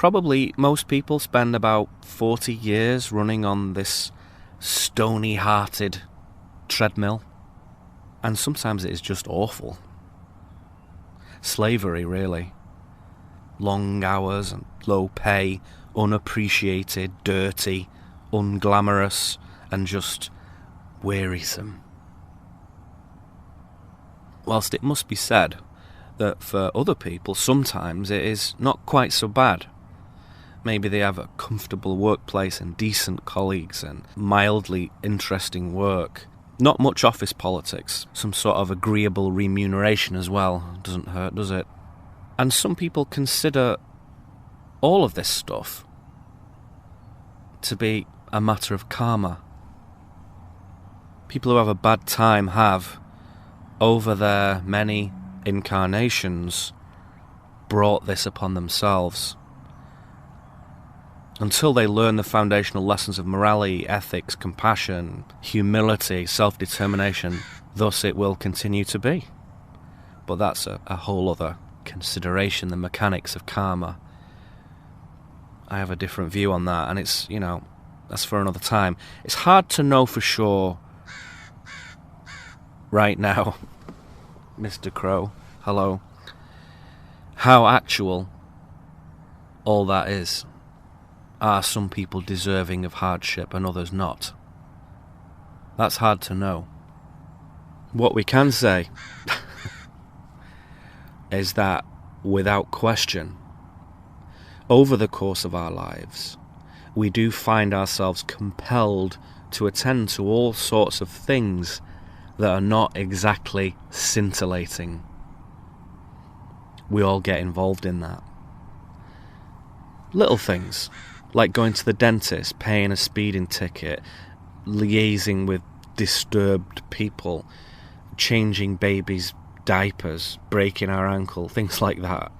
Probably most people spend about 40 years running on this stony-hearted treadmill, and sometimes it is just awful. Slavery, really. Long hours and low pay, unappreciated, dirty, unglamorous, and just wearisome. Whilst it must be said that for other people sometimes it is not quite so bad. Maybe they have a comfortable workplace and decent colleagues and mildly interesting work. Not much office politics, some sort of agreeable remuneration as well. Doesn't hurt, does it? And some people consider all of this stuff to be a matter of karma. People who have a bad time have, over their many incarnations, brought this upon themselves. Until they learn the foundational lessons of morality, ethics, compassion, humility, self-determination, thus it will continue to be. But that's a whole other consideration, the mechanics of karma. I have a different view on that, and it's, that's for another time. It's hard to know for sure right now, Mr. Crow, hello, how actual all that is. Are some people deserving of hardship and others not? That's hard to know. What we can say is that, without question, over the course of our lives, we do find ourselves compelled to attend to all sorts of things that are not exactly scintillating. We all get involved in that. Little things, like going to the dentist, paying a speeding ticket, liaising with disturbed people, changing babies' diapers, breaking our ankle, things like that.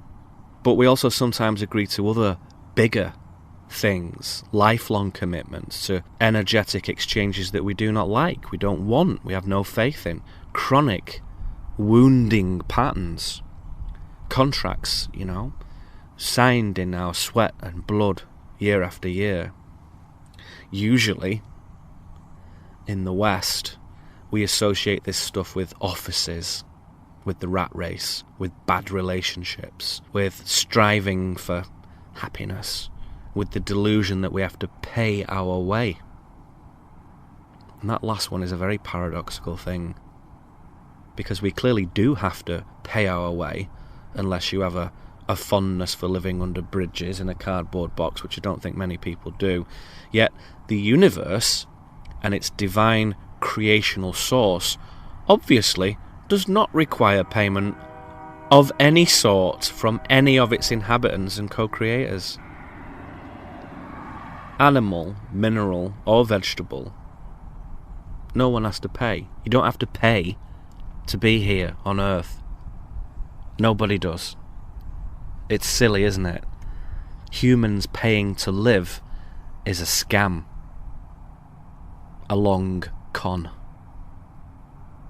But we also sometimes agree to other bigger things, lifelong commitments to energetic exchanges that we do not like, we don't want, we have no faith in, chronic, wounding patterns, contracts, signed in our sweat and blood year after year. Usually, in the West, we associate this stuff with offices, with the rat race, with bad relationships, with striving for happiness, with the delusion that we have to pay our way. And that last one is a very paradoxical thing, because we clearly do have to pay our way, unless you have a fondness for living under bridges in a cardboard box, which I don't think many people do. Yet the universe and its divine creational source obviously does not require payment of any sort from any of its inhabitants and co-creators. Animal, mineral, or vegetable, no one has to pay. You don't have to pay to be here on Earth. Nobody does. It's silly, isn't it? Humans paying to live is a scam. A long con.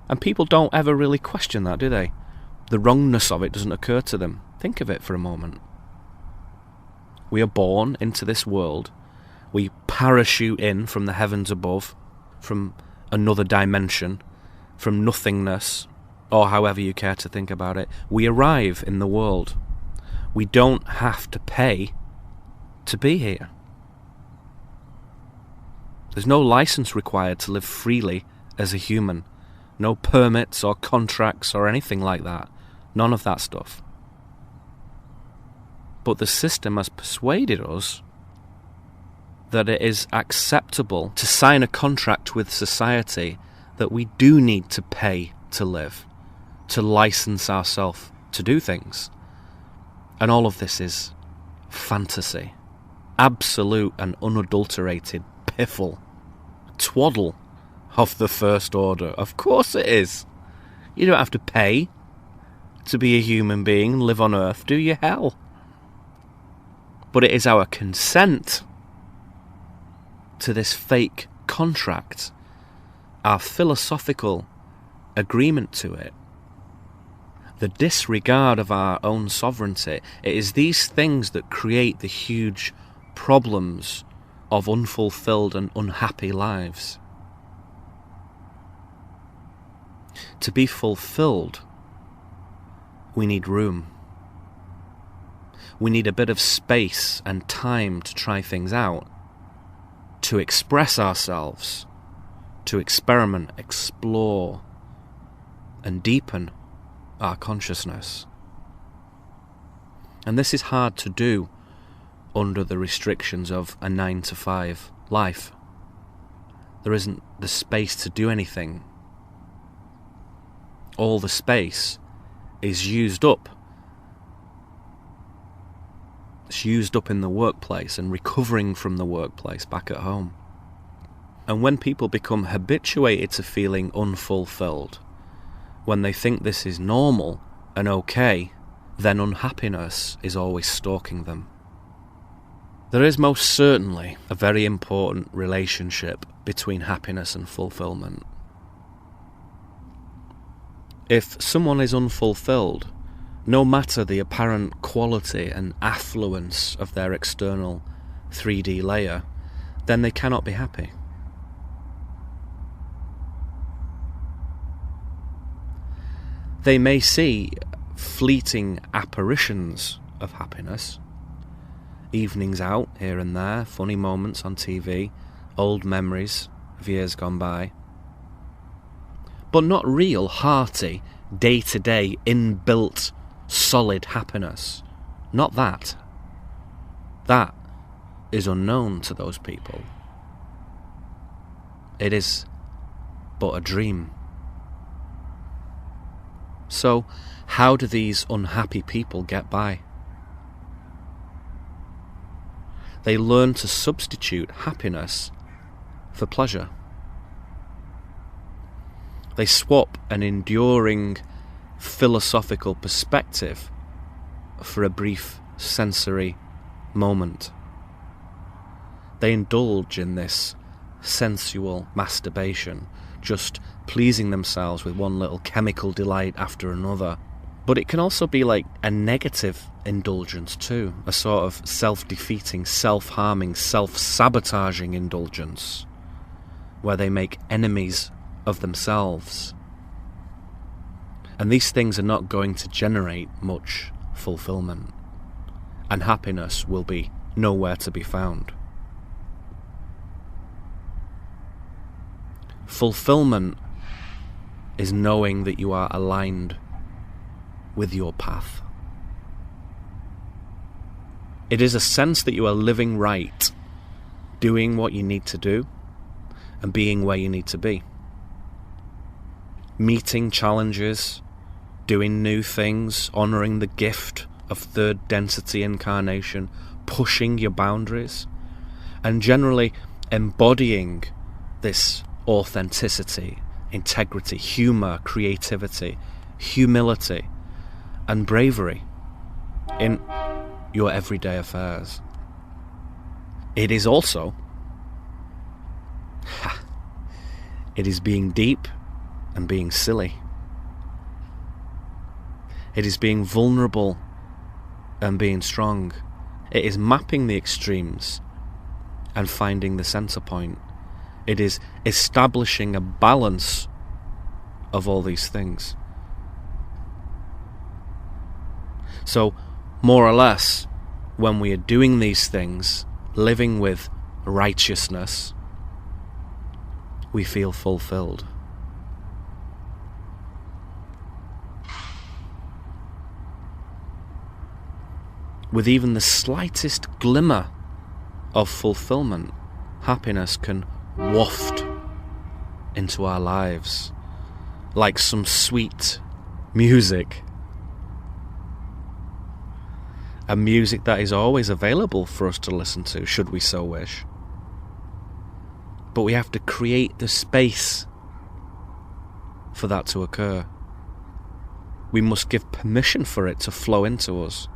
And people don't ever really question that, do they? The wrongness of it doesn't occur to them. Think of it for a moment. We are born into this world. We parachute in from the heavens above, from another dimension, from nothingness, or however you care to think about it. We arrive in the world. We don't have to pay to be here. There's no license required to live freely as a human. No permits or contracts or anything like that. None of that stuff. But the system has persuaded us that it is acceptable to sign a contract with society that we do need to pay to live, to license ourselves to do things. And all of this is fantasy. Absolute and unadulterated piffle. Twaddle of the first order. Of course it is. You don't have to pay to be a human being and live on Earth, do you? Hell. But it is our consent to this fake contract, our philosophical agreement to it, the disregard of our own sovereignty. It is these things that create the huge problems of unfulfilled and unhappy lives. To be fulfilled, we need room. We need a bit of space and time to try things out, to express ourselves, to experiment, explore, and deepen our consciousness. And this is hard to do under the restrictions of a 9-to-5 life. There isn't the space to do anything. All the space is used up. It's used up in the workplace and recovering from the workplace back at home. And when people become habituated to feeling unfulfilled, when they think this is normal and okay, then unhappiness is always stalking them. There is most certainly a very important relationship between happiness and fulfillment. If someone is unfulfilled, no matter the apparent quality and affluence of their external 3D layer, then they cannot be happy. They may see fleeting apparitions of happiness, evenings out here and there, funny moments on TV, old memories of years gone by, but not real, hearty, day-to-day, inbuilt, solid happiness. Not that. That is unknown to those people. It is but a dream. So, how do these unhappy people get by? They learn to substitute happiness for pleasure. They swap an enduring philosophical perspective for a brief sensory moment. They indulge in this sensual masturbation, just pleasing themselves with one little chemical delight after another. But it can also be like a negative indulgence too, a sort of self-defeating, self-harming, self-sabotaging indulgence, where they make enemies of themselves. And these things are not going to generate much fulfillment, and happiness will be nowhere to be found. Fulfillment is knowing that you are aligned with your path. It is a sense that you are living right, doing what you need to do, and being where you need to be. Meeting challenges, doing new things, honouring the gift of third density incarnation, pushing your boundaries, and generally embodying this authenticity, integrity, humour, creativity, humility, and bravery in your everyday affairs. It is also, it is being deep and being silly. It is being vulnerable and being strong. It is mapping the extremes and finding the centre point. It is establishing a balance of all these things. So, more or less, when we are doing these things, living with righteousness, we feel fulfilled. With even the slightest glimmer of fulfillment, happiness can waft into our lives like some sweet music. A music that is always available for us to listen to, should we so wish. But we have to create the space for that to occur. We must give permission for it to flow into us.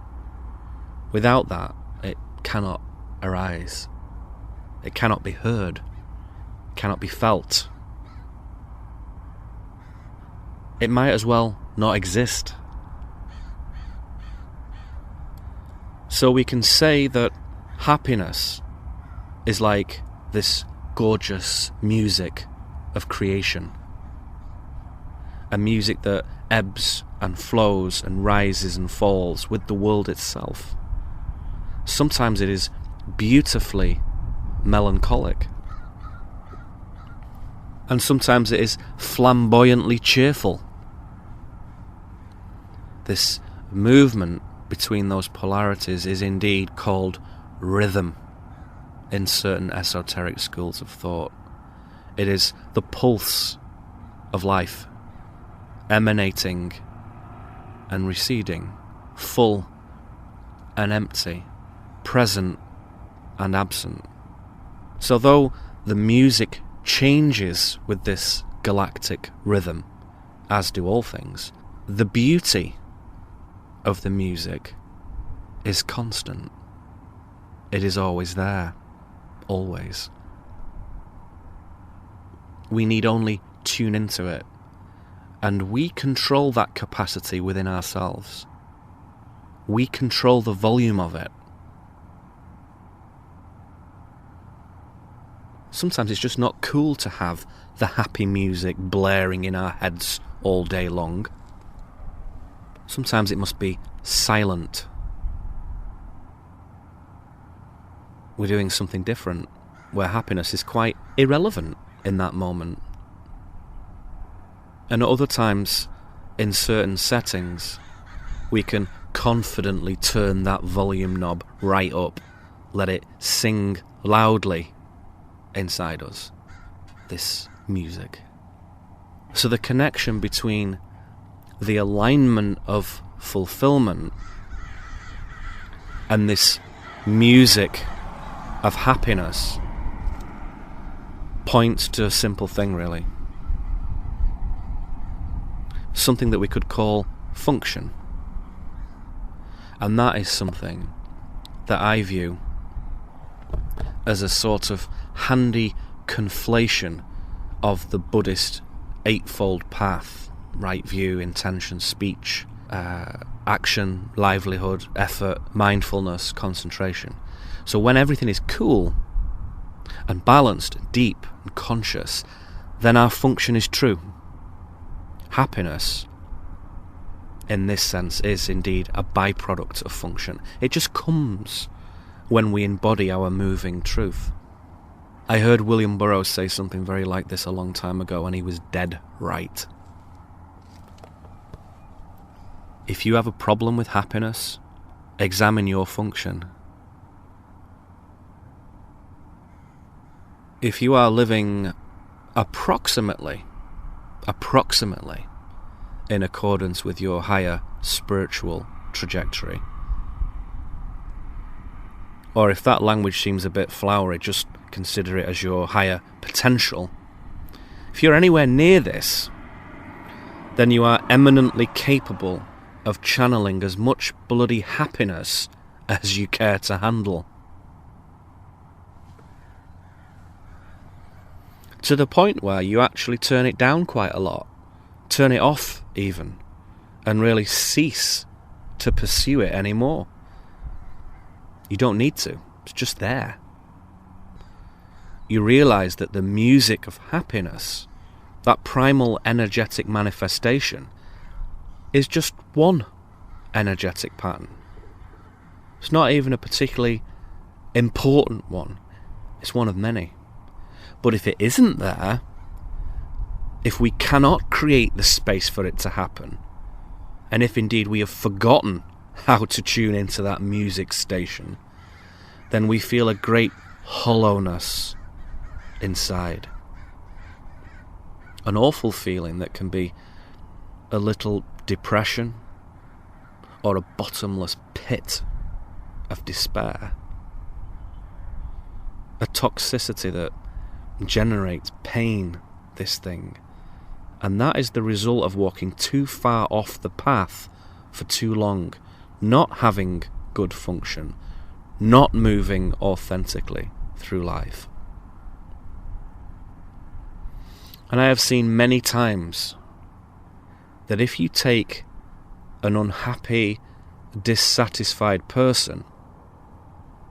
Without that, it cannot arise. It cannot be heard. It cannot be felt. It might as well not exist. So we can say that happiness is like this gorgeous music of creation. A music that ebbs and flows and rises and falls with the world itself. Sometimes it is beautifully melancholic. And sometimes it is flamboyantly cheerful. This movement between those polarities is indeed called rhythm in certain esoteric schools of thought. It is the pulse of life, emanating and receding, full and empty, present and absent. So though the music changes with this galactic rhythm, as do all things, the beauty of the music is constant. It is always there, always. We need only tune into it, and we control that capacity within ourselves. We control the volume of it. Sometimes it's just not cool to have the happy music blaring in our heads all day long. Sometimes it must be silent. We're doing something different, where happiness is quite irrelevant in that moment. And at other times, in certain settings, we can confidently turn that volume knob right up, let it sing loudly inside us, this music. So the connection between the alignment of fulfillment and this music of happiness points to a simple thing, really. Something that we could call function. And that is something that I view as a sort of handy conflation of the Buddhist eightfold path: right view, intention, speech, action, livelihood, effort, mindfulness, concentration. So when everything is cool and balanced, deep and conscious, then our function is true. Happiness, in this sense, is indeed a byproduct of function. It just comes when we embody our moving truth. I heard William Burroughs say something very like this a long time ago, and he was dead right. If you have a problem with happiness, examine your function. If you are living approximately in accordance with your higher spiritual trajectory, or if that language seems a bit flowery, just consider it as your higher potential. If you're anywhere near this, then you are eminently capable of channeling as much bloody happiness as you care to handle. To the point where you actually turn it down quite a lot, turn it off even, and really cease to pursue it anymore. You don't need to, it's just there. You realise that the music of happiness, that primal energetic manifestation, is just one energetic pattern. It's not even a particularly important one. It's one of many. But if it isn't there, if we cannot create the space for it to happen, and if indeed we have forgotten how to tune into that music station, then we feel a great hollowness inside. An awful feeling that can be a little depression or a bottomless pit of despair. A toxicity that generates pain, this thing. And that is the result of walking too far off the path for too long, not having good function, not moving authentically through life. And I have seen many times that if you take an unhappy, dissatisfied person